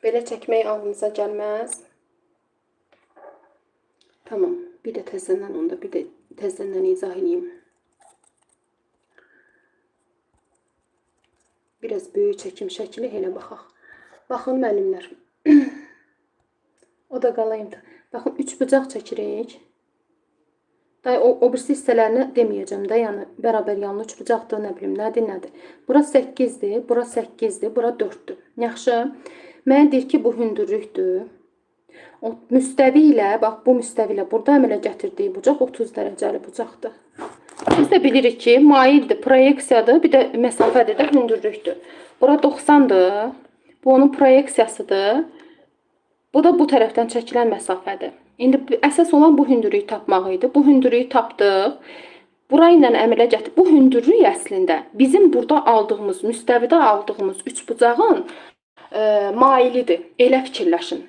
Belə çəkmək ağlınıza gəlməz. Tamam. Bir də təzədən onda bir də təzədən izah edeyim. Biraz böyük çəkim şəkli elə baxaq. Baxın müəllimlər. O da qalayım da. Baxın 3 bucaq çəkirik. O birisi hissələrini deməyəcəm də, yəni bərabər yanlı 3 bucaqdır, nə bilim, nədir. Bura 8-dir, bura 8-dir, bura 4-dür. Yaxşı. Mənə deyir ki, bu hündürlükdür. O müstəvi ilə, bax bu müstəvi ilə burada əmələ gətirdiyi bucaq 30 dərəcəli bucaqdır. Biz də bilirik ki, maildir, proyeksiyadır, bir də məsafədir də, hündürlükdür. Bura 90-dır. Bu onun proyeksiyasıdır. Bu da bu tərəfdən çəkilən məsafədir. İndi əsas olan bu hündürlüyü tapmaq idi. Bu hündürlüyü tapdıq. Burayı ilə əmələ gətirdik. Bu hündürlük əslində bizim burada aldığımız, müstəvidə aldığımız üçbucağın mailidir. Elə fikirləşin.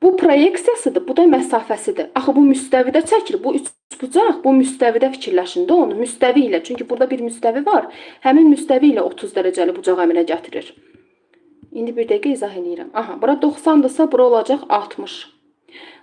Bu proyeksiyasıdır, bu da məsafəsidir. Axı bu müstəvidə çəkilir. Bu üçbucaq bu müstəvidə fikirləşin də onu. Müstəvi ilə. Çünki burada bir müstəvi var. Həmin müstəvi ilə 30 dərəcəli bucaq əmələ gətirir. İndi bir dəqiqə izah edirəm. Aha, bura 90-dırsa, bura olacaq 60.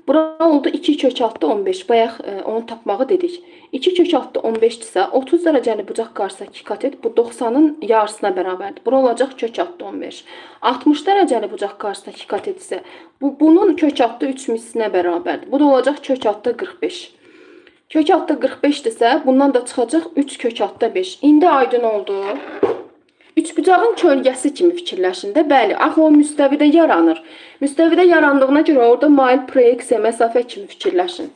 Bura oldu 2 kök altı 15. Bayaq onu tapmağı dedik. 2 kök altı 15-dirsə, 30 dərəcəli bucaq qarşısa 2 katet, bu 90-ın yarısına bərabərdir. Bura olacaq kök altı 15. 60 dərəcəli bucaq qarşısa 2 katetdirsə, bunun kök altı 3 mislinə bərabərdir. Bu da olacaq kök altı 45. Kök altı 45-dirsə, bundan da çıxacaq 3 kök altı 5. İndi aydın oldu. Üçbucağın kölgəsi kimi fikirləşin də. Bəli, axı o müstəvidə yaranır. Müstəvidə yarandığına görə orada mail proyeksiya məsafə kimi fikirləşin.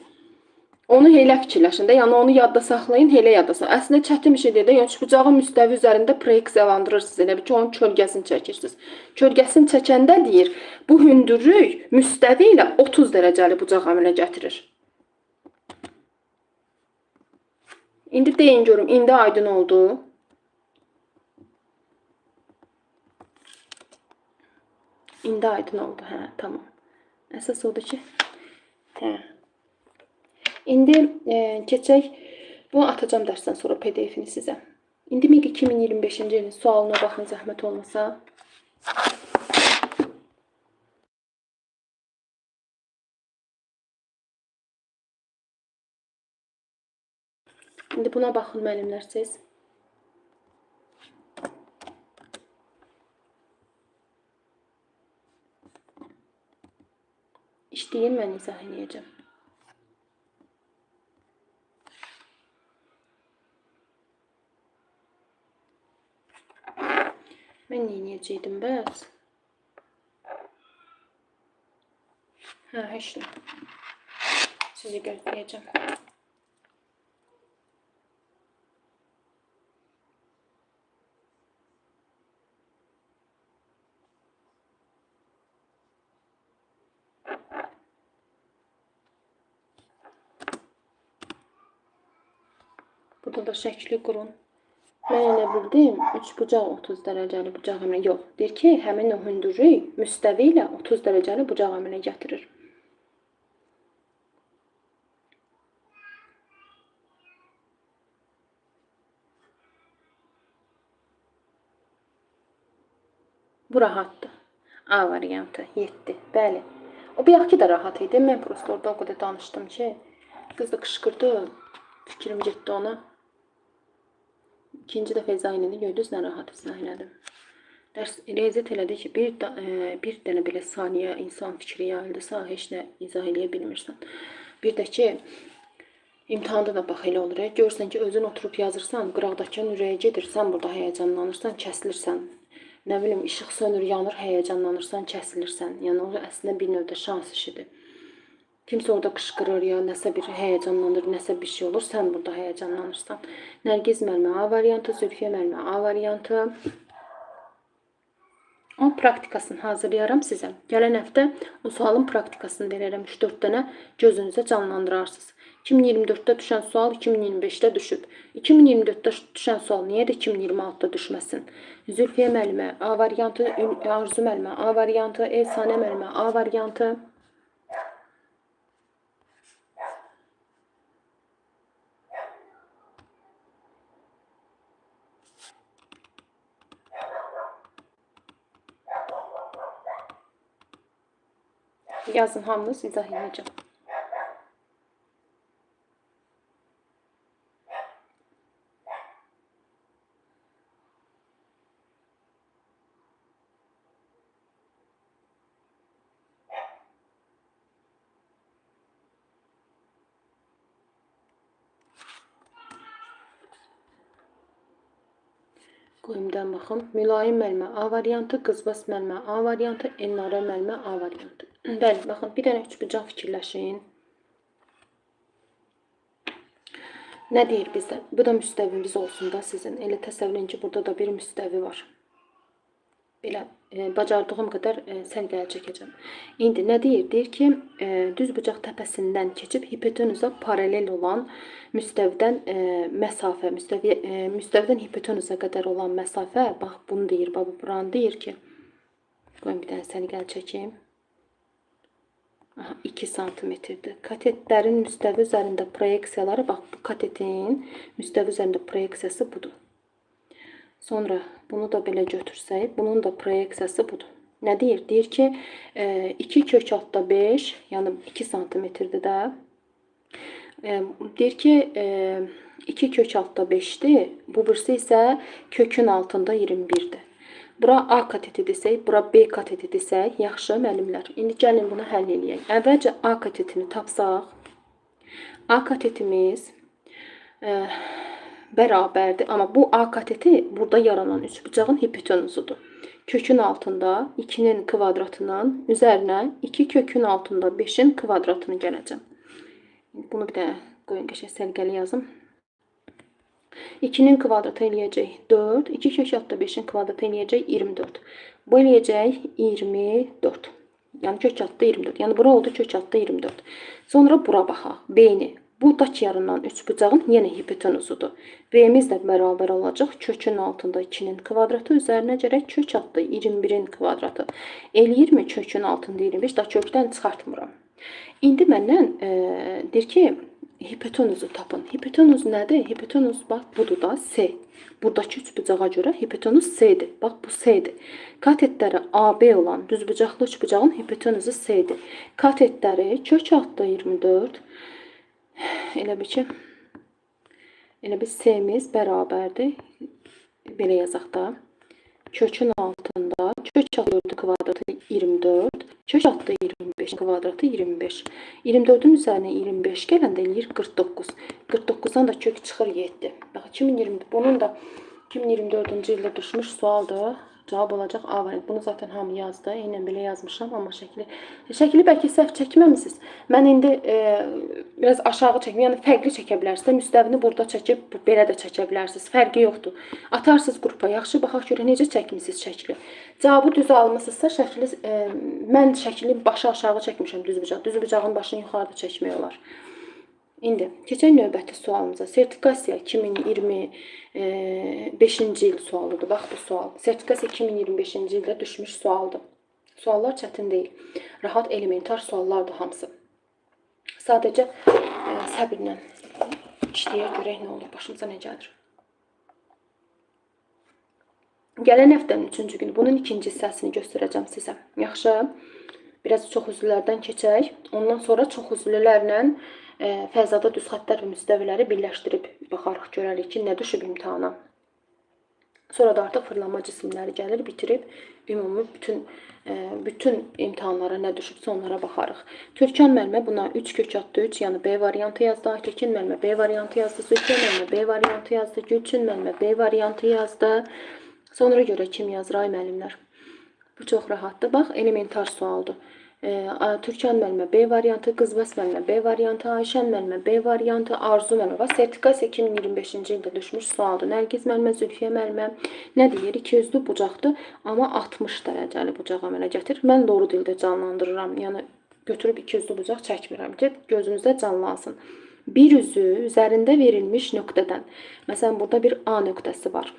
Onu elə fikirləşin də, yəni onu yadda saxlayın, elə yadda saxlayın. Əslində çətin bir şey deyil də, yəni üçbucağın müstəvi üzərində proyeksiyalandırırsınız, elə bir ki, onun kölgəsini çəkirsiniz. Kölgəsini çəkəndə deyir, bu hündürlük müstəvi ilə 30 dərəcəli bucaq əmələ gətirir. İndi deyin görüm, indi aydın oldu. İndi aydın oldu, hə, tamam. Əsas odur ki, hə. İndi keçək, bunu atacağım dərsdən sonra PDF-ini sizə. İndi MİQ 2025-ci ilin sualına baxın, zəhmət olmasa. İndi buna baxın müəllimlər siz. İşləyin, mən izah edəcəm. Mən neyəcəkdim bəs? Hə, heç nə. Sizi gözləyəcəm. Burada da şəkli qurun. Mən elə bildim, üçbucaq 30 dərəcəli bucaq əmələ, yox. Deyir ki, həmin o hündürlük müstəvi ilə 30 dərəcəli bucaq əmələ gətirir. Bu rahatdır. A variantı 7. Bəli. O bayaqki də rahat idi. Mən prosto orada o qədər danışdım ki, qız da qışqırdı. Fikrim getdi ona. İkinci dəfə izah elədi, gördünüz nə rahat izah elədim. Dərs riayət elədi ki, bir dənə belə saniyə insan fikri yayıldısa, heç nə izah eləyə bilmirsən. Bir də ki, imtahanda da bax elə olur. Görürsən ki, özün oturub yazırsan, qıraqdakının ürəyə gedir, sən burada həyəcanlanırsan, kəsilirsən. Nə bilim, işıq sönür, yanır, həyəcanlanırsan, kəsilirsən. Yəni, o əslində bir növdə şans işidir. Kimsə orada qışqırır ya, nəsə bir həyəcanlanır, nəsə bir şey olur, sən burada həyəcanlanırsan. Nərgiz müəllimə A variantı, Zülfiyə müəllimə A variantı. O praktikasını hazırlayaram sizə. Gələn həftə o sualın praktikasını verərəm. 3-4 dənə gözünüzə canlandırarsınız. 2024-də düşən sual 2025-də düşüb. 2024-də düşən sual niyə də 2026-da düşməsin? Zülfiyə müəllimə A variantı, Arzu müəllimə A variantı, Elsanə müəllimə A variantı. Yazın hamınız izah edəcəm. Qoyumdan baxım. Mülayim müəllimə A variantı, qızbas müəllimə A variantı, Elnarə müəllimə A variantı. Bəli, baxın, bir dənə üçbucaq fikirləşin. Nə deyir bizdə? Bu da müstəvimiz olsun da sizin. Elə təsəvvür edin ki, burada da bir müstəvi var. Belə bacardığım qədər sərgəli çəkəcəm. İndi nə deyir? Deyir ki, düz bucaq təpəsindən keçib hipotenuza paralel olan müstəvidən məsafə, müstəvidən hipotenuza qədər olan məsafə, bax bunu deyir, bax buranı deyir ki, qoyun bir dənə sərgəli çəkeyim. 2 santimetrdir. Katetlərin müstəvi üzərində proyeksiyaları, bax bu katetin müstəvi üzərində proyeksiyası budur. Sonra bunu da belə götürsək, bunun da proyeksiyası budur. Nə deyir? Deyir ki, 2 kök altda 5, yəni 2 santimetrdir də. Deyir ki, 2 kök altda 5'dir. Bu birisi isə kökün altında 21'dir. Bura A kateti desək, bura B kateti desək, yaxşı müəllimlər. İndi gəlin bunu həll eləyək. Əvvəlcə A katetini tapsaq, A katetimiz bərabərdir. Amma bu A kateti burada yaranan üçbucağın hipotenuzudur. Kökün altında 2'nin kvadratının üzərinə 2 kökün altında 5'in kvadratını gələcəm. Bunu bir də qoyun qəşəng sərgəli yazım. 2'nin kvadratı eləyəcək 4. 2 kök altda 5'in kvadratı eləyəcək 24. Bu eləyəcək 24. Yəni kök altda 24. Yəni bura oldu kök altda 24. Sonra bura baxaq. B-ni. Buradakı yaranan üçbucağın yenə hipotenuzudur. B-miz də bərabər olacaq. Kökün altında 2'nin kvadratı üzərinə gərək kök altda 21'in kvadratı. Eləyirmi kökün altında 25? Da kökdən çıxartmıram. İndi məndən deyir ki, hipotenuzu tapın. Hipotenuz nədir? Hipotenuz bax budur da S. Buradakı üçbucağa görə hipotenuz S'dir. Bax bu S'dir. Katetləri AB olan düzbucaqlı üçbucağın hipotenuzu S'dir. Katetləri kök altda 24. Elə bir S'miz bərabərdir. Belə yazaq da. Kökün altında kök altda 4 kvadratı 24. Kök altda 25 kvadratı 25. 24'ün üzərinə 25 gələndə eləyir 49. 49'dan da kök çıxır 7. Bax 2020 bunun da 2024-cü ildə düşmüş sualdır. Cavab olacaq A variantı. Bunu zaten hamı yazdı. Eynən belə yazmışam, amma şəkli bəlkə səhv çəkməmisiniz. Mən indi biraz aşağı çəkim, yəni fərqli çəkə bilərsiniz. Müstəvini burada çəkib belə də çəkə bilərsiniz. Fərqi yoxdur. Atarsınız qrupa, yaxşı baxaq görə necə çəkmisiniz şəkli. Cavabı düz almısınızsa şəkli mən şəkli başı aşağı çəkmişəm düzbucaq. Düzbucağın başını yuxarıda çəkmək olar. İndi keçək növbəti sualımıza. Sertifikasiya 2025-ci il sualıdır. Bax bu sual. Sertifikasiya 2025-ci ildə düşmüş sualdır. Suallar çətin deyil. Rahat elementar suallardır hamısı. Sadəcə səbirlə işləyə görək nə olur, başımıza nə gəlir. Gələn həftənin 3-cü günü bunun ikinci hissəsini göstərəcəm sizə. Yaxşı. Biraz çox üzvlərdən keçək. Ondan sonra çox üzvlərlə fəzada düz xəttlər və müstəviləri birləşdirib baxarıq, görərik ki, nə düşüb imtahana. Sonra da artıq fırlanma cisimləri gəlir, bitirib ümumi bütün imtahanlara nə düşübsə onlara baxarıq. Türkan müəllimə buna 3 kök altda 3, yəni B variantı yazdı. Aytekin müəllimə B variantı yazdı. Zülfiyə müəllimə B variantı yazdı. Gülçin müəllimə B variantı yazdı. Sonra görə kim yazır ay müəllimlər? Bu çox rahatdır. Bax, elementar sualdır. Türkan müəllimə B variantı, Qızbas müəllimə B variantı, Ayşən müəllimə B variantı, Arzu müəllimə. Sertifikasiya 2025-ci ildə düşmüş sualdır. Nərgiz müəllimə, Zülfiyə müəllimə nə deyir? 200'lü bucaqdır, amma 60 dərəcəli bucağa əmələ gətir. Mən doğru dildə canlandırıram. Yəni götürüb 200'lü bucaq çəkmirəm ki, gözünüzdə canlansın. Bir üzü üzərində verilmiş nöqtədən. Məsələn, burada bir A nöqtəsi var.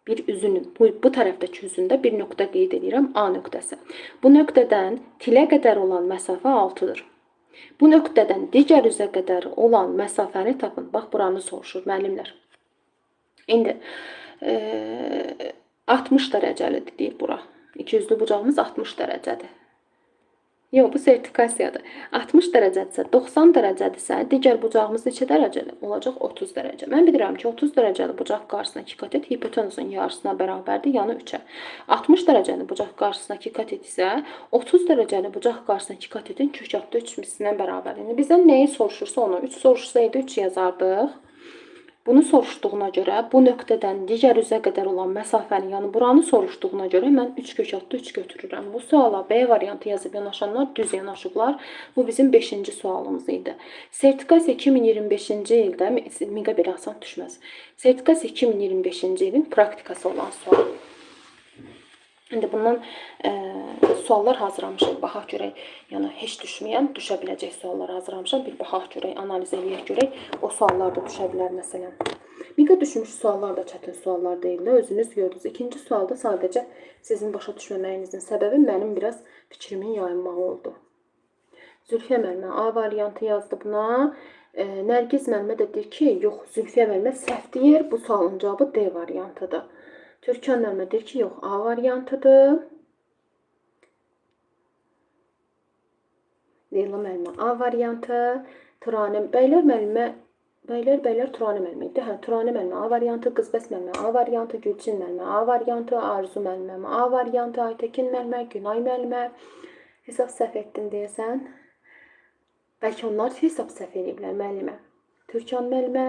Bir üzünün, bu tərəfdəki üzündə bir nöqtə qeyd edirəm, A nöqtəsi. Bu nöqtədən tilə qədər olan məsafə 6'dır. Bu nöqtədən digər üzə qədər olan məsafəni tapın. Bax, buranı soruşur müəllimlər. İndi 60 dərəcəlidir deyir bura. 200'lü bucağımız 60 dərəcədir. Yox, bu sertifikasiyadır. 60 dərəcədirsə, 90 dərəcədirsə, digər bucağımız neçə dərəcədir? Olacaq 30 dərəcə. Mən bilirəm ki, 30 dərəcəli bucaq qarşısındakı katet hipotenuzun yarısına bərabərdir, yəni 3-ə. 60 dərəcəli bucaq qarşısındakı katet isə 30 dərəcəli bucaq qarşısındakı katetin kökatda 3 mislinə bərabərdir. Yəni bizdən nəyi soruşursa onu, 3 soruşsaydı 3 yazardıq. Bunu soruşduğuna görə, bu nöqtədən digər üzə qədər olan məsafəni, yəni buranı soruşduğuna görə mən 3 kökatda 3 götürürəm. Bu suala B variantı yazıb yanaşanlar düz yanaşıblar. Bu bizim 5-ci sualımız idi. Sertifikasiya 2025-ci ildə, miqə belə asan düşməz. Sertifikasiya 2025-ci ilin praktikası olan sual. İndi bundan suallar hazırlamışam. Baxaq görək, yəni heç düşməyən, düşə biləcək suallar hazırlamışam. Bir baxaq görək, analiz eləyək görək. O suallar da düşə bilər məsələn. Miqə düşmüş suallar da çətin suallar deyil də, özünüz gördünüz. İkinci sualda sadəcə sizin başa düşməməyinizin səbəbi mənim biraz fikrimin yayınmağı oldu. Zülfiyə müəllimə A variantı yazdı buna. Nərgiz müəllimə də deyir ki, yox, Zülfiyə müəllimə səhv deyir. Bu sualın cavabı D variantıdır. Türkan müəllimə deyir ki, yox, A variantıdır. Leyla müəllimə A variantı. Turanə bəylər müəllimə Turanə müəllimə idi. Hə, Turanə müəllimə A variantı, Qızbəs müəllimə A variantı, Gülçin müəllimə A variantı, Arzu müəllimə A variantı, Aytəkin müəllimə, Günay müəllimə. Hesab səhv etdin deyəsən. Bəlkə onlar hesab səhv ediblər müəllimə. Türkan müəllimə,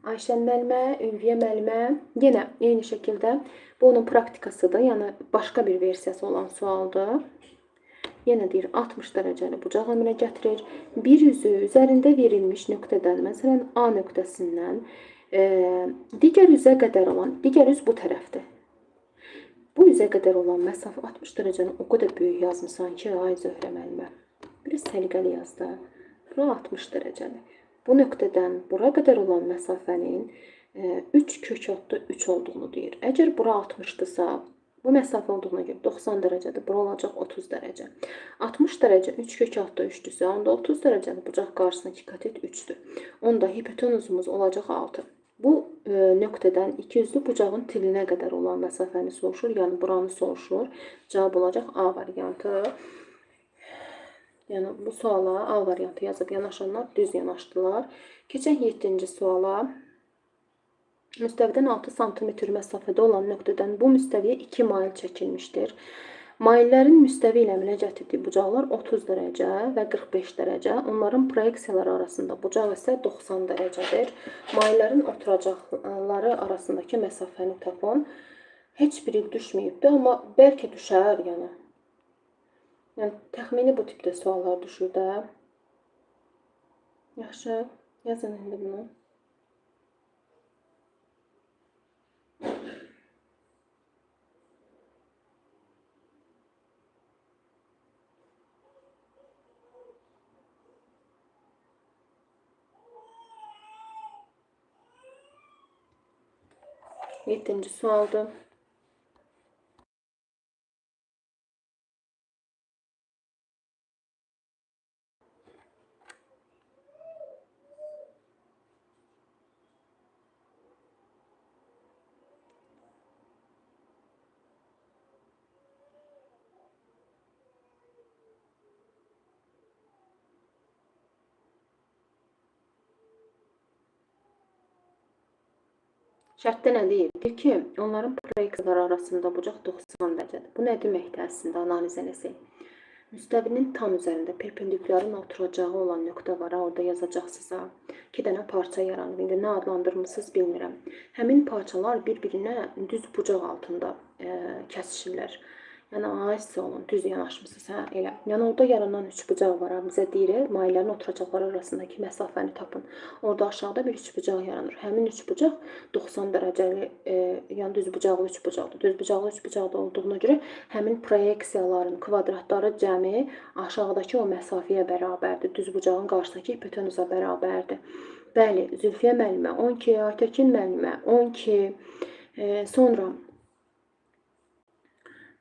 Ayşən müəllimə, Ülviyə müəllimə. Yenə eyni şəkildə bu onun praktikasıdır. Yəni başqa bir versiyası olan sualdır. Yenə deyir 60 dərəcəli bucaq əmələ gətirir. Bir üzü üzərində verilmiş nöqtədən, məsələn A nöqtəsindən digər üzə qədər olan, digər üz bu tərəfdir. Bu üzə qədər olan məsafə 60 dərəcəni o qədər böyük yazmısan ki, ay Zöhrə müəllimə. Biraz səliqəli yaz da. Bura 60 dərəcəli. Bu nöqtədən bura qədər olan məsafənin 3 kökatda 3 olduğunu deyir. Əgər bura 60-dırsa, bu məsafə olduğuna görə 90 dərəcədir. Bura olacaq 30 dərəcə. 60 dərəcə 3 kökatda 3-dürsə, onda 30 dərəcəli bucaq qarşısındakı katet 3-dür. Onda hipotenuzumuz olacaq 6. Bu nöqtədən ikiyüzlü bucağın tilinə qədər olan məsafəni soruşur, yəni buranı soruşur. Cavab olacaq A variantı. Yəni bu suala A variantı yazıb yanaşanlar düz yanaşdılar. Keçək 7-ci suala. Müstəvidən 6 sm məsafədə olan nöqtədən bu müstəviyə 2 mail çəkilmişdir. Maillərin müstəvi ilə əmələ gətirdiyi bucaqlar 30 dərəcə və 45 dərəcə. Onların proyeksiyaları arasında bucaq isə 90 dərəcədir. Maillərin oturacaqları arasındakı məsafəni tapın. Heç biri düşməyibdir, amma bəlkə düşər, yəni. Yəni təxmini bu tipdə suallar düşür də. Yaxşı, yazın indi bunu. Yedinci sualdır. Şərtdə nə deyir? Deyir ki, onların proyeksiyaları arasında bucaq 90 dərəcədir. Bu nə deməkdir əslində, analiz eləsək? Müstəvinin tam üzərində perpendikulyarın oturacağı olan nöqtə var, orada yazacaqsınız. 2 dənə parça yaranır. İndi nə adlandırmışsınız bilmirəm. Həmin parçalar bir-birinə düz bucaq altında kəsişirlər. Yəni A olun, düz yanaşmısınız, hə, elə. Yəni orada yaranan 3 bucaq var, bizə deyir, maillərin oturacaqları arasındakı məsafəni tapın. Orada aşağıda bir 3 bucaq yaranır. Həmin 3 bucaq 90 dərəcəli, yəni düz bucaqlı 3 bucaqdır. Düz bucaqlı 3 bucaqda olduğuna görə həmin proyeksiyaların kvadratları cəmi aşağıdakı o məsafəyə bərabərdir. Düz bucağın qarşısındakı hipotenuza bərabərdir. Bəli, Zülfiyə müəllimə 12, Aytəkin müəllimə 12, sonra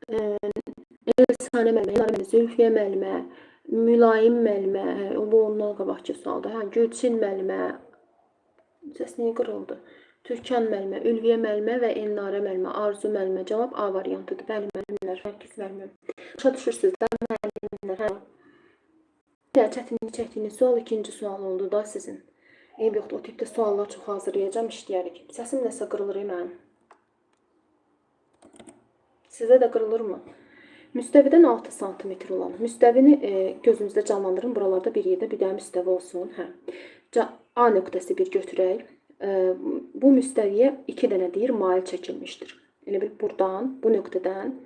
Elsanə müəllimə, Zülfiyə müəllimə, Mülayim müəllimə, bu ondan qabaqki sualda, hə, Gülçin müəllimə, səs niyə qırıldı? Türkan müəllimə, Ülviyə müəllimə və Elnarə müəllimə, Arzu müəllimə, cavab A variantıdır. Bəli müəllimlər, Nərgiz müəllimə. Başa düşürsünüz də müəllimlər, hə? Belə çətinlik çəkdiyiniz sual ikinci sual oldu da sizin. Eyb yoxdur, o tipdə suallar çox hazırlayacağım, işləyərik. Səsim nəsə qırılır mənim. Sizə də qırılırmı? Müstəvidən 6 sm olan. Müstəvini gözünüzdə canlandırın. Buralarda bir yerdə bir dənə müstəvi olsun. Hə. A nöqtəsi bir götürək. Bu müstəviyə 2 dənə deyir mail çəkilmişdir. Elə bil buradan, bu nöqtədən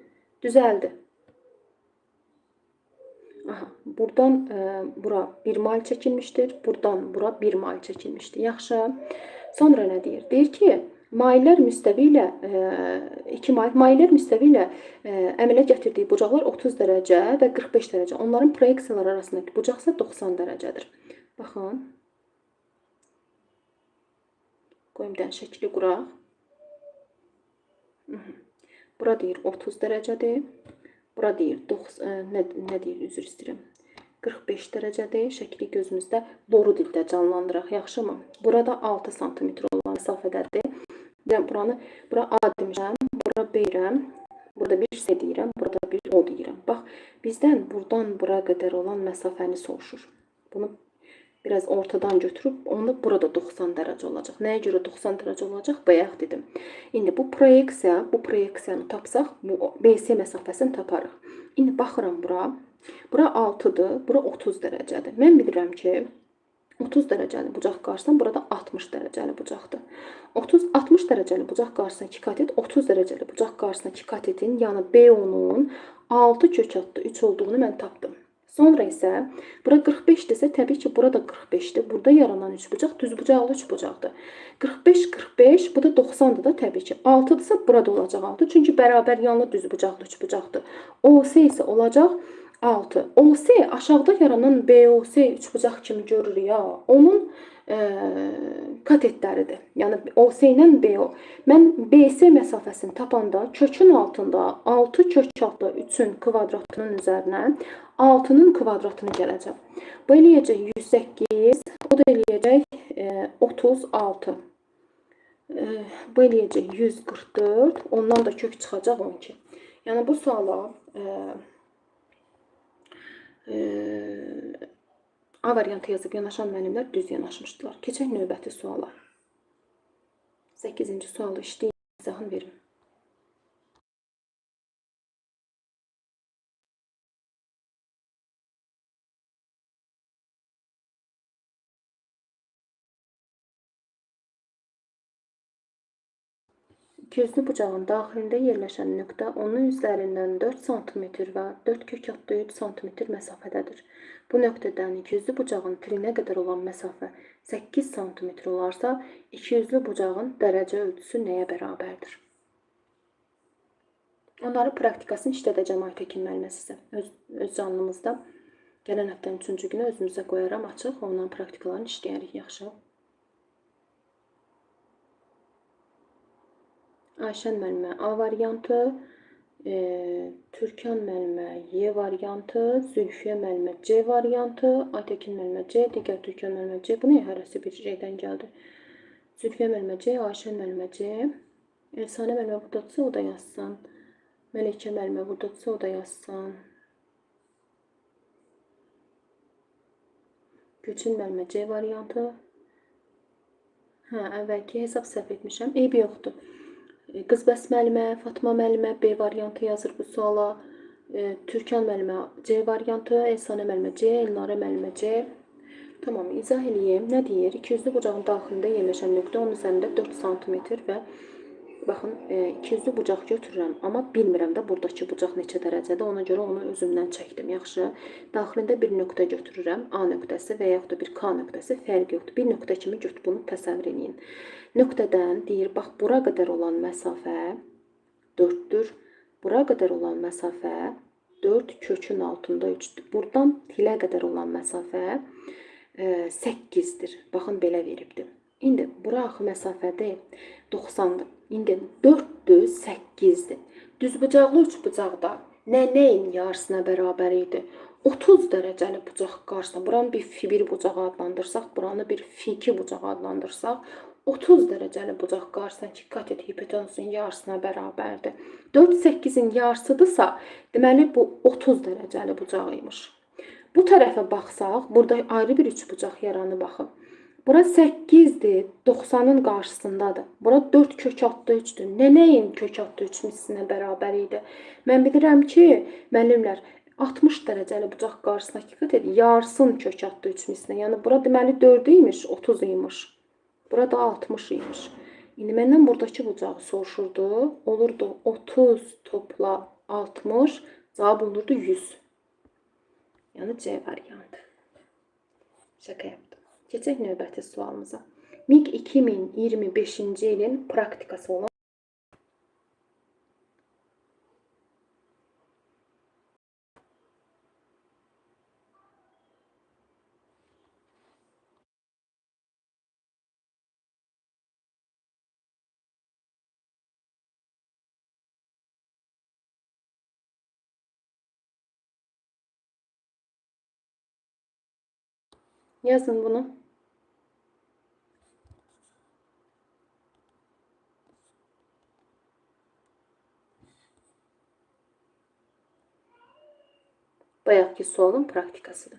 düzəldi. Aha, buradan bura 1 mail çəkilmişdir. Buradan bura 1 mail çəkilmişdir. Yaxşı. Sonra nə deyir? Deyir ki, maillər müstəvi ilə 2 maillər müstəvi ilə əmələ gətirdiyi bucaqlar 30 dərəcə və 45 dərəcə. Onların proyeksiyaları arasındakı bucaqsa 90 dərəcədir. Baxın. Qoyum dən şəkli quraq. Bura deyir 30 dərəcədir. Bura deyir, nə deyir, üzr istəyirəm, 45 dərəcədir. Şəkli gözümüzdə boru dildə canlandıraq, yaxşımı? Burada 6 sm olan məsafədədir. Bura A demişəm, bura B deyirəm, burada bir C deyirəm, burada bir O deyirəm. Bax, bizdən buradan bura qədər olan məsafəni soruşur. Bunu biraz ortadan götürüb, onda burada 90 dərəcə olacaq. Nəyə görə 90 dərəcə olacaq? Bayaq dedim. İndi bu proyeksiyanı tapsaq, bu BC məsafəsini taparıq. İndi baxıram bura. Bura 6-dır, bura 30 dərəcədir. Mən bilirəm ki, 30 dərəcəli bucaq qarşısında burada 60 dərəcəli bucaqdır. 60 dərəcəli bucaq qarşısına 2 katet, 30 dərəcəli bucaq qarşısına 2 katetin, yəni BO-nun 6 kök altı 3 olduğunu mən tapdım. Sonra isə bura 45-dirsə, təbii ki, burada 45-dir. Burada yaranan 3 bucaq düz bucaqlı 3 bucaqdır. 45, bu da 90-dır da təbii ki. 6-dırsa burada olacaq 6. Çünki bərabər yanlı düz bucaqlı 3 bucaqdır. OC isə olacaq 6. OC aşağıda yaranan BOC 3 bucaq kimi görür ya. Onun katetləridir. Yəni OC ilə BO. Mən BC məsafəsini tapanda kökün altında 6 kök altı 3-ün kvadratının üzərinə 6-nın kvadratını gələcəm. Bu eləyəcək 108, o da eləyəcək 36. Bu eləyəcək 144, ondan da kök çıxacaq 12. Yəni bu suala A variantı yazıb yanaşan müəllimlər düz yanaşmışdılar. Keçək növbəti suala. 8-ci sualı işləyib izahını verin. İkiyüzlü bucağın daxilində yerləşən nöqtə onun üzərindən 4 sm və 4 kök altı 3 sm məsafədədir. Bu nöqtədən ikiyüzlü bucağın tirinə qədər olan məsafə 8 sm olarsa, ikiyüzlü bucağın dərəcə ölçüsü nəyə bərabərdir? Onların praktikasını işlədəcəm Aytekin müəllimə sizə. Öz canlımızda gələn həftənin 3-cü günü özümüzə qoyaram açıq, onların praktikalarını işləyərik yaxşı. Ayşən müəllimə A variantı, Türkan müəllimə Y variantı, Zülfiyə müəllimə C variantı, Aytekin müəllimə C, digər Türkan müəllimə C. Bu nə hərəsi bir şeydən gəldi? Zülfiyə müəllimə C, Ayşən müəllimə C, Efsanə müəllimə buradadırsa o da yazsın. Məlikə müəllimə buradadırsa o da yazsın. Gülçin müəllimə C variantı. Əvvəlki hesab səhv etmişəm. Eybi yoxdur. Qızbəs müəllimə, Fatma müəllimə B variantı yazır bu suala. Türkan müəllimə C variantı, Efsanə müəllimə C, Elnarə müəllimə C. Tamam, izah eləyim. Nə deyir? İkiyüzlü bucağın daxilində yerləşən nöqtə onun üzərində 4 sm və baxın, ikiyüzlü bucaq götürürəm, amma bilmirəm də buradakı bucaq neçə dərəcədə, ona görə onu özümdən çəkdim, yaxşı. Daxilində bir nöqtə götürürəm, A nöqtəsi və yaxud da bir K nöqtəsi, fərq yoxdur. Bir nöqtə kimi bunu təsəvvür edin. Nöqtədən deyir, bax, bura qədər olan məsafə 4-dür, bura qədər olan məsafə 4 kökün altında 3-dür. Buradan tilə qədər olan məsafə 8-dir. Baxın, belə veribdir. İndi bura axı məsafədir 90-dır. İndi 4-dür, 8-dir. Düzbucaqlı üçbucaqda nəyin yarısına bərabər idi? 30 dərəcəli bucaq qarşısında, buranı bir F1 bucağı adlandırsaq, buranı bir F2 bucağı adlandırsaq, 30 dərəcəli bucaq qarşısında ki, katet hipotenusun yarısına bərabərdir. 4 8-in yarısıdırsa, deməli bu 30 dərəcəli bucaq imiş. Bu tərəfə baxsaq, burada ayrı bir üçbucaq yaranı baxın. Bura 8-dir, 90-ın qarşısındadır. Bura 4 kök altı 3-dür. Nəyin kök altı 3 mislinə bərabər idi? Mən bilirəm ki, müəllimlər 60 dərəcəli bucaq qarşısına dikkat edin. Yarısın kök altı 3 mislinə. Yəni bura deməli 4 imiş, 30 imiş. Bura da 60 imiş. İndi məndən buradakı bucağı soruşurdu. Olurdu 30 topla 60, cavab olurdu 100. Yəni C variantı. Şaka yaptım. Keçək növbəti sualımıza. MİQ 2025-ci ilin praktikası olan yazın bunu. Bayaqki sualın praktikasıdır.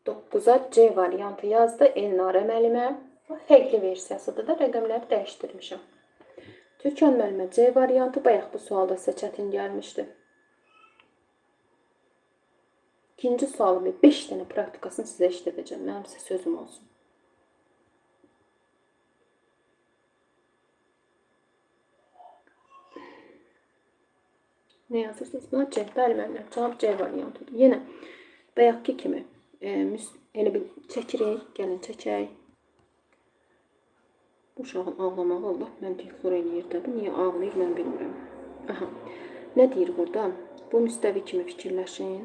9-a C variantı yazdı Elnarə müəllimə. Fərqli versiyasıdır da, rəqəmləri dəyişdirmişəm. Türkan müəllimə C variantı bayaq bu sualda sizə çətin gəlmişdi. İkinci sualı 5 dənə praktikasını sizə işlədəcəm. Mənim sizə sözüm olsun. Ne yazırsınız? Buna C. Bəli, müəllimlər. Cavab C variantıdır. Yenə bayaqki kimi elə bir çəkirik. Gəlin çəkək. Bu uşağın ağlamağı Allah mən telefon eləyir də. Bu niyə ağlayır mən bilmirəm. Aha. Nə deyir burada? Bu müstəvi kimi fikirləşin.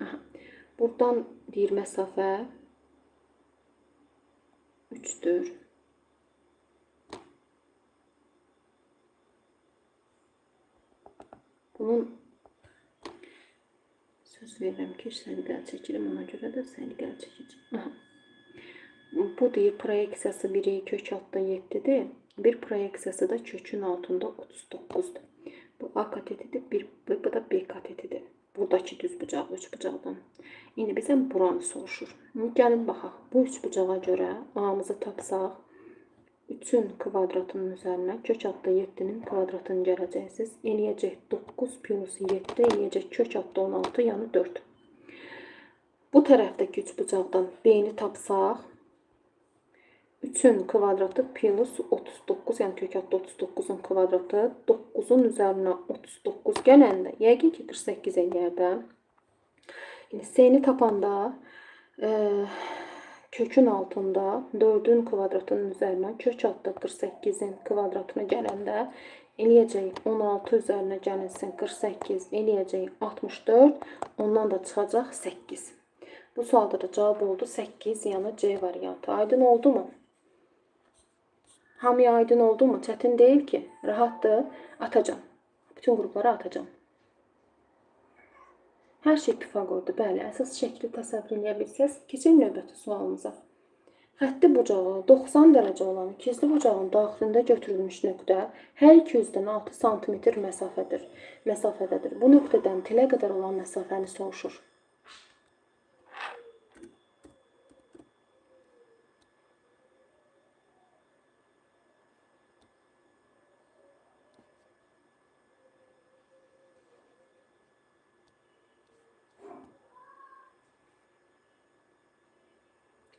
Aha. Buradan deyir məsafə 3'dür. Bunun söz verirəm ki, səliqəli çəkirim, ona görə də səliqəli çəkəcəm. Aha. Bu deyir proyeksiyası 1'i kök altında 7'dir. Bir proyeksiyası da kökün altında 39'dur. Bu A katetidir, bu da B katetidir. Buradakı düz bucaq, üç bucaqdan. İndi bizə buranı soruşur. Gəlin baxaq. Bu üç bucağa görə A'mızı tapsaq, 3'ün kvadratının üzərinə kök altda 7'nin kvadratını gələcəksiniz. Eləyəcək 9 plus 7 eləyəcək kök altda 16, yəni 4. Bu tərəfdəki üç bucaqdan B-ni tapsaq, 3'ün kvadratı plus 39, yəni kök altda 39'un kvadratı 9'un üzərinə 39 gələndə, yəqin ki 48 eləyər də. İndi C-ni tapanda kökün altında 4'ün kvadratının üzərinə kök altda 48'in kvadratına gələndə eləyəcək 16 üzərinə gəlinsin 48 eləyəcək 64, ondan da çıxacaq 8. Bu sualda da cavab oldu 8, yəni C variantı. Aydın oldu mu? Hamıya aydın oldu mu? Çətin deyil ki. Rahatdır. Atacağım. Bütün qruplara atacağım. Hər şey Pifagordur. Bəli, əsas şəkli təsəvvür edə bilsəz, keçək növbəti sualımıza. Xətti bucağı 90 dərəcə olan ikizli bucağın daxilində götürülmüş nöqtə hər iki üzdən 6 sm məsafədədir. Bu nöqtədən tilə qədər olan məsafəni soruşur.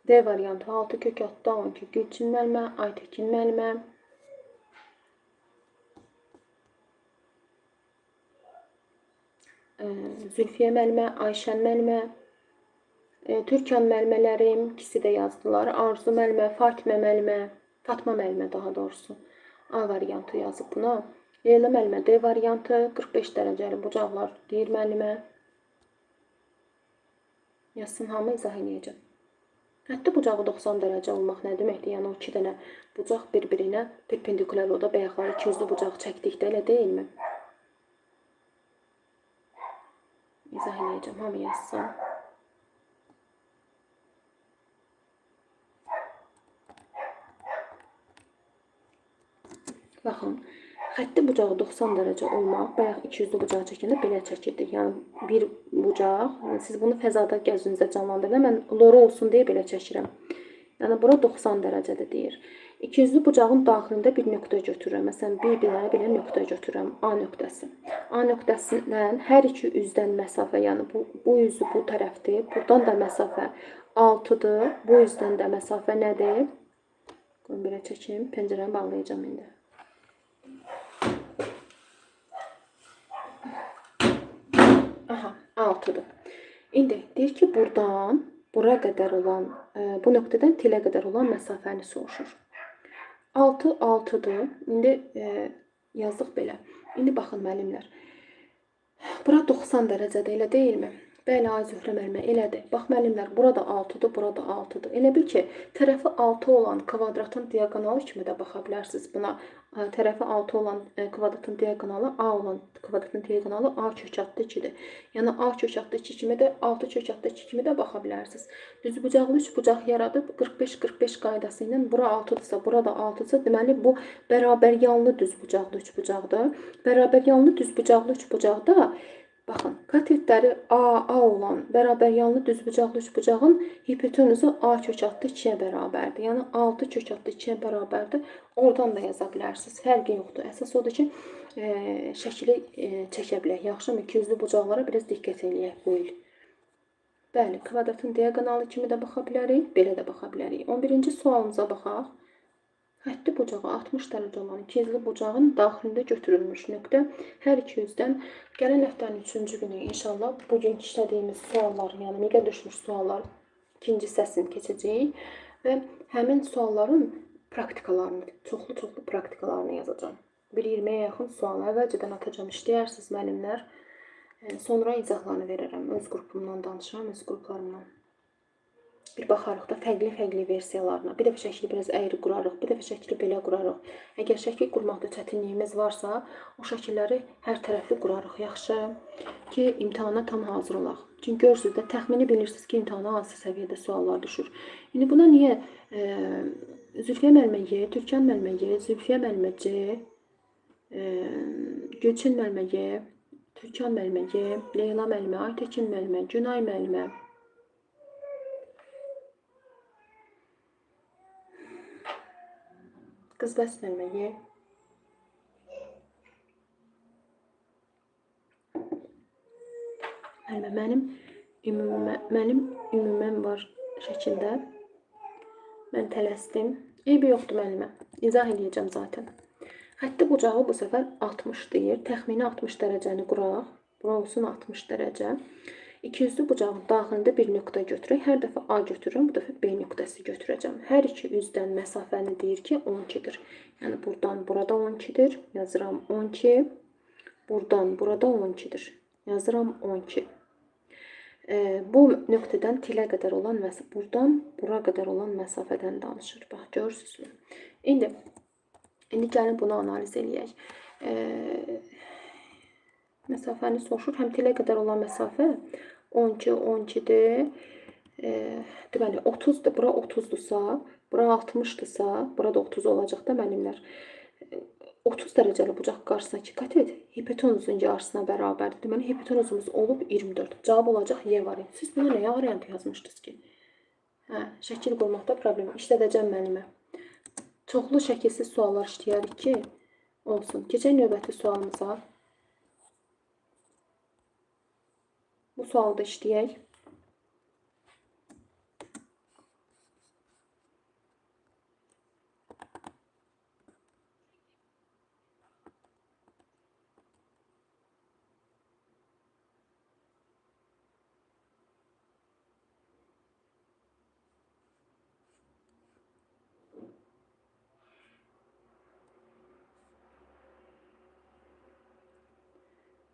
D variantı 6 kök altda 12 Gülçin müəllimə, Aytekin müəllimə. Zülfiyə müəllimə, Ayşən müəllimə. Türkan müəllimələrim ikisi də yazdılar. Arzu müəllimə, Fatma müəllimə daha doğrusu. A variantı yazıb buna. Leyla müəllimə D variantı 45 dərəcəli bucaqlar deyir müəllimə. Yazsın, hamı izah edəcəm. Xətti bucağı 90 dərəcə olmaq nə deməkdir? Yəni o iki dənə bucaq bir-birinə perpendikular oldu. Bayaqları ikiyüzlü bucaq çəkdikdə elə deyilmi? İzah edəcəm, hamı yazsın. Baxın, Xətti bucağı 90 dərəcə olmaq, bayaq 200-lü bucağı çəkəndə belə çəkirdik. Yəni bir bucaq, siz bunu fəzada gözünüzdə canlandırın. Mən loru olsun deyə belə çəkirəm. Yəni bura 90 dərəcədə deyir. 200-lü bucağın daxilində bir nöqtə götürürəm. Məsələn, bir dənə belə nöqtə götürürəm. A nöqtəsi. A nöqtəsindən hər iki üzdən məsafə, yəni bu üzü bu tərəfdir. Buradan da məsafə 6-dır. Bu üzdən də məsafə nədir? Qoyun belə çəkim. Pəncərəni bağlayacağım indi. Aha, 6-dır. İndi deyir ki, buradan bura qədər olan, bu nöqtədən telə qədər olan məsafəni soruşur. 6 6-dır. İndi yazdıq belə. İndi baxın müəllimlər. Bura 90 dərəcədə, elə deyilmi? Bəli, ay Zöhrə müəllimə, elədir. Bax müəllimlər, burada 6-dır, burada 6-dır. Elə bil ki, tərəfi 6 olan kvadratın diaqonalı kimi də baxa bilərsiniz buna. Tərəfi 6 olan kvadratın diaqonalı A olan kvadratın diaqonalı A kökatlı 2-dir. Yəni A kökatlı 2 kimi də 6 kökatlı 2 kimi də baxa bilərsiniz. Düzbucaqlı üçbucaq yaradıb 45-45 qaydası ilə bura 6-dırsa, burada 6-dırsa, deməli bu bərabər yanlı düzbucaqlı üçbucaqdır. Bərabər yanlı düzbucaqlı üçbucaqda baxın, katetləri A olan bərabər yanlı düzbucaqlı üçbucağın hipotenuzu A kökatlı 2-yə bərabərdir. Yəni 6 kökatlı 2-yə bərabərdir. Oradan da yaza bilərsiniz. Fərqi yoxdur. Əsas odur ki, şəkili çəkə bilək. Yaxşımı? 200-lü bucaqlara biraz diqqət eləyək bu il. Bəli, kvadratın diaqonalı kimi də baxa bilərik, belə də baxa bilərik. 11-ci sualımıza baxaq. Xətti bucağı 60 dərəcə olan 200-lü bucağın daxilində götürülmüş nöqtə hər iki üzdən gələn həftənin 3-cü günü inşallah bugün işlədiyimiz suallar, yəni miqə düşmüş suallar ikinci hissəsini keçəcəyik və həmin sualların praktikalarını, çoxlu praktikalarını yazacağım. Bir 20-yə yaxın sual əvvəlcədən atacağım, işləyərsiniz müəllimlər. Sonra izahlarını verərəm, öz qrupumdan danışıram, öz qruplarımdan. Bir baxarıq da fərqli versiyalarına. Bir dəfə şəkli biraz əyri qurarıq, bir dəfə şəkli belə qurarıq. Əgər şəkil qurmaqda çətinliyimiz varsa, o şəkilləri hər tərəfli qurarıq, yaxşı ki, imtahana tam hazır olaq. Çünki görürsünüz də, təxmini bilirsiniz ki, imtahana hansı səviyyədə suallar düşür. İndi buna niyə Zülfiyə müəllimə Y, Türkan müəllimə Y, Zülfiyə müəllimə C, Gülçin müəllimə Y, Türkan müəllimə Y, Leyla müəllimə, Aytəkin müəllimə, Günay müəllimə, Qız bəs müəllimə Y. Müəllimə, mənim ümuməm var şəkildə. Mən tələsdim. Eybi yoxdur müəllimə. İzah edəcəm zaten. Xətti bucağı bu səfər 60 deyir. Təxmini 60 dərəcəni quraq. Bura olsun 60 dərəcə. 200-lü bucağın daxilində bir nöqtə götürək. Hər dəfə A götürürəm, bu dəfə B nöqtəsi götürəcəm. Hər iki üzdən məsafəni deyir ki, 12-dir. Yəni buradan burada 12-dir. Yazıram 12. Buradan burada 12-dir. Yazıram 12. Bu nöqtədən tilə qədər olan məsafə, buradan bura qədər olan məsafədən danışır. Bax, görürsünüzmü? İndi gəlin bunu analiz eləyək. Məsafəni soruşur. Həm tilə qədər olan məsafə 12, 12-dir. Deməli, 30-dur. Bura 30-dursa, bura 60-dırsa, burada 30 olacaq da müəllimlər. 30 dərəcəli bucaq qarşısındakı katet hipotenuzun yarısına bərabərdir. Deməli, hipotenuzumuz olub 24. Cavab olacaq Y variantı. Siz buna nə variantı yazmışdınız ki? Şəkil qurmaqda problem. İşlədəcəm müəllimə. Çoxlu şəkilsiz suallar işləyərik ki, olsun. Keçək növbəti sualımıza. Bu sualı da işləyək.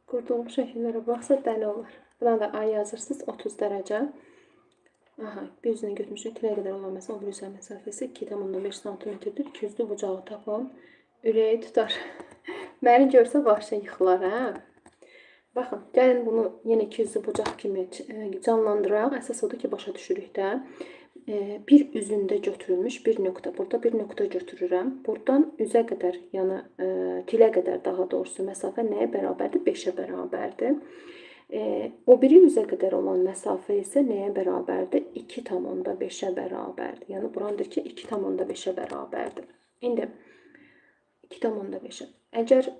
Qurduğum şəkillərə baxsa dəli olur. Buna da A yazırsınız, 30 dərəcə. Aha, bir üzünə götürmüşük. Tilə qədər olan məsələ, o bir üzə məsafəsi 2,5 cm-dir. 200-lü bucağı tapın. Ürəyi tutar. Məni görsə başa yıxılar, hə? Baxın, gəlin bunu yenə 200-lü bucaq kimi canlandıraq. Əsas odur ki, başa düşürük də. bir üzündə götürülmüş bir nöqtə. Burada bir nöqtə götürürəm. Buradan üzə qədər, yəni tilə qədər daha doğrusu məsafə nəyə bərabərdir? 5-ə bərabərdir. O biri üzə qədər olan məsafə isə nəyə bərabərdir? 2,5-ə bərabərdir. Yəni burandır ki, 2,5-ə bərabərdir. İndi 2,5-ə. Əgər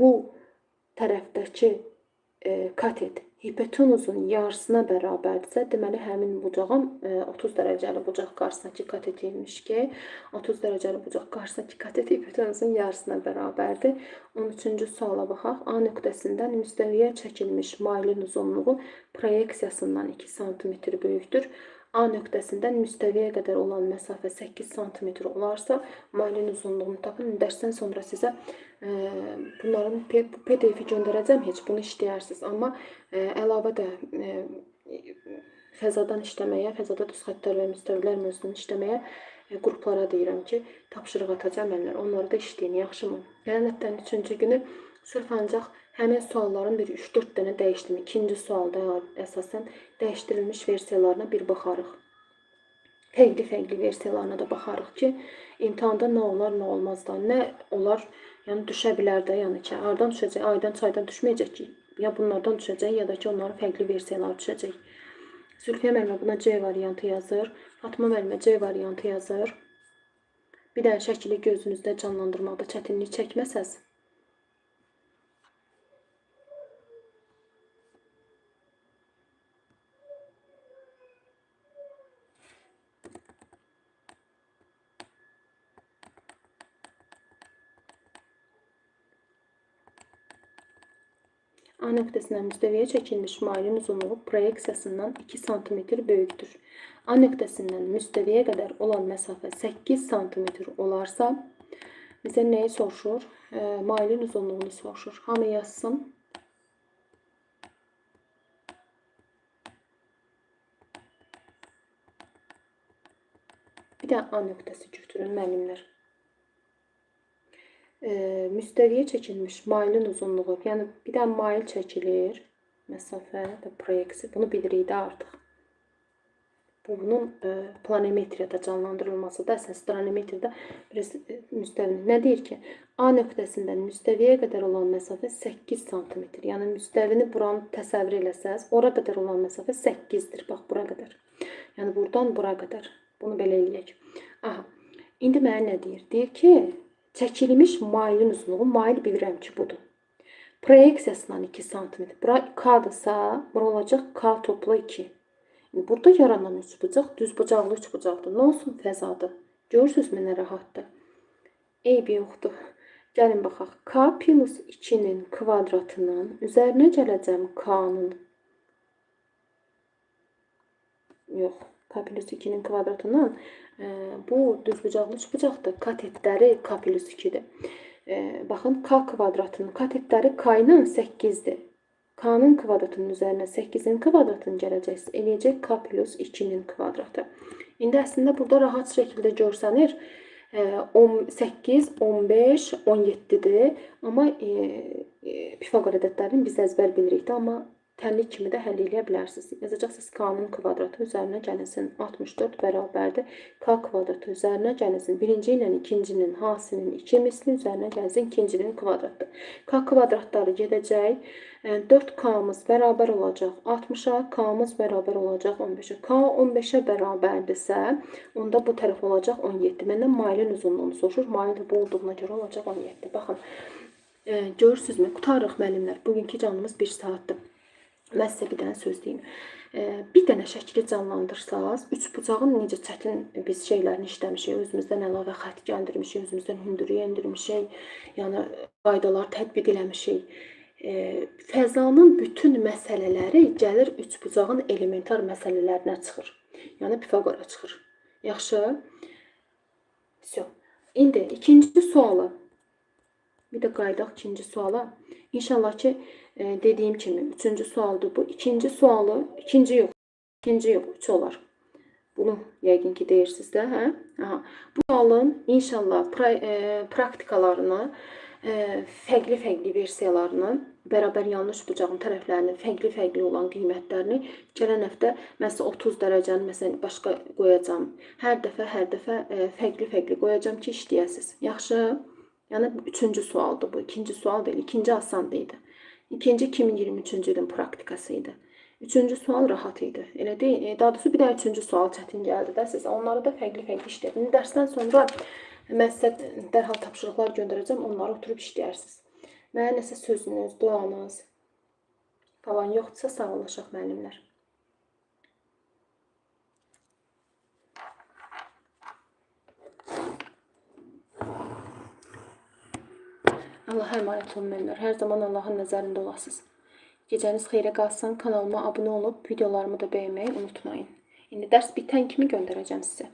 bu tərəfdəki katet hipotenuzun yarısına bərabərdirsə, deməli həmin bucağın 30 dərəcəli bucaq qarşısındakı katet imiş ki, 30 dərəcəli bucaq qarşısındakı katet hipotenuzun yarısına bərabərdir. 13-cü suala baxaq. A nöqtəsindən müstəviyə çəkilmiş mailin uzunluğu proyeksiyasından 2 sm böyükdür. A nöqtəsindən müstəviyə qədər olan məsafə 8 sm olarsa, mailin uzunluğunu tapın. Dərsdən sonra sizə bunların PDF-i göndərəcəm, heç bunu işləyərsiniz. Amma əlavə də fəzadan işləməyə, fəzada düz xəttlər və müstəvilər mövzusunu işləməyə qruplara deyirəm ki, tapşırıq atacağım əllər. Onları da işləyin, yaxşımı? Gələn həftənin 3-cü günü sırf ancaq həmin sualların bir 3-4 dənə dəyişdim. İkinci sualda əsasən dəyişdirilmiş versiyalarına bir baxarıq. Fərqli versiyalarına da baxarıq ki, imtahanda nə olar, nə olmaz da, nə olar, yəni düşə bilər də, yəni ki, hardan düşəcək, aydan çaydan düşməyəcək ki, ya bunlardan düşəcək, ya da ki, onların fərqli versiyaları düşəcək. Zülfiyə müəllimə buna C variantı yazır, Fatma müəllimə C variantı yazır. Bir dənə şəkili gözünüzdə canlandırmaqda çətinlik çəkməsəz, A nöqtəsindən müstəviyə çəkilmiş mailin uzunluğu proyeksiyasından 2 sm böyükdür. A nöqtəsindən müstəviyə qədər olan məsafə 8 sm olarsa, bizə nəyi soruşur? Mailin uzunluğunu soruşur. Hamı yazsın. Bir də A nöqtəsi götürün müəllimlər. Müstəviyə çəkilmiş mailin uzunluğu, yəni bir də mail çəkilir, məsafə və proyeksiya, bunu bilirik də artıq. Bunun planimetriyada canlandırılması da, əsas planimetriyada müstəvinin nə deyir ki, A nöqtəsindən müstəviyə qədər olan məsafə 8 sm. Yəni müstəvini buranı təsəvvür eləsəz, ora qədər olan məsafə 8-dir. Bax, bura qədər. Yəni buradan bura qədər. Bunu belə eləyək. Aha. İndi mənə nə deyir? Deyir ki, çəkilmiş mailin uzunluğu, mail bilirəm ki, budur. Proyeksiyasından 2 sm. Bura K-dırsa, bura olacaq K topla 2. Burada yaranan üçbucaq düz bucaqlı üçbucaqdır. Nə olsun fəzadır? Görürsünüz mənə rahatdır. Eybi yoxdur. Gəlin baxaq. K plus 2-nin kvadratının üzərinə gələcəm K-nın. Yox. K plus 2-nin kvadratından bu düzbucaqlı üçbucaqdır. Katetləri K plus 2-dir. Baxın, K kvadratının katetləri K ilə 8-dir. K-nın kvadratının üzərinə 8-in kvadratını gələcəksə, eləyəcək K plus 2-nin kvadratı. İndi əslində burada rahat şəkildə görsənir. 8, 15, 17-dir. Amma Pifaqor ədədlərini biz əzbər bilirik də, amma tənlik kimi də həll eləyə bilərsiniz. Yazacaqsınız K-nın kvadratı üzərinə gəlsin 64 bərabərdir. K kvadratı üzərinə gəlsin birinci ilə ikincinin hasinin 2 misli üzərinə gəlsin ikincinin kvadratı. K kvadratları gedəcək. 4K-mız bərabər olacaq 60-a, K-mız bərabər olacaq 15-ə. K 15-ə bərabərdirsə, onda bu tərəf olacaq 17. Məndən mailin uzunluğunu soruşur. Mail də bu olduğuna görə olacaq 17. Baxın, görürsünüzmü? Qutarıq müəllimlər. Bugünkü canımız 1 saatdır. Mən sizə bir dənə söz deyim. Bir dənə şəkili canlandırsaz, üçbucağın necə çətin biz şeylərini işləmişik, özümüzdən əlavə xətt gəldirmişik, özümüzdən hündürüyə endirmişik, yəni qaydalar tətbiq eləmişik. Fəzanın bütün məsələləri gəlir üçbucağın elementar məsələlərinə çıxır. Yəni Pifaqora çıxır. Yaxşı? İndi ikinci suala. Bir də qaydaq ikinci suala. İnşallah ki, dediyim kimi, üçüncü sualdır bu. İkinci sualı, ikinci yox, üç olar. Bunu yəqin ki, deyirsiniz də, hə? Bu sualın inşallah praktikalarını fərqli-fərqli versiyalarını, bərabər yanlış bucağın tərəflərinin fərqli-fərqli olan qiymətlərini gələn həftə məsələn 30 dərəcəni məsələn başqa qoyacağam. Hər dəfə fərqli-fərqli qoyacağam ki, işləyəsiniz. Yaxşı? Yəni üçüncü sualdır bu. İkinci sual deyil. İkinci asan idi. İkinci 2023-cü ilin praktikası idi. Üçüncü sual rahat idi. Elə deyil. Daha doğrusu bir də üçüncü sual çətin gəldi də sizə. Onları da fərqli-fərqli işlədim. Dərsdən sonra mən sizə dərhal tapşırıqlar göndərəcəm. Onları oturub işləyərsiniz. Mənə nəsə sözünüz, duanız falan yoxdursa sağollaşaq müəllimlər. Allah'a emanet olun müəllimlər. Hər zaman Allahın nəzərində olasınız. Gecəniz xeyrə qalsın. Kanalıma abunə olub videolarımı da bəyənməyi unutmayın. İndi dərs bitən kimi göndərəcəm sizə.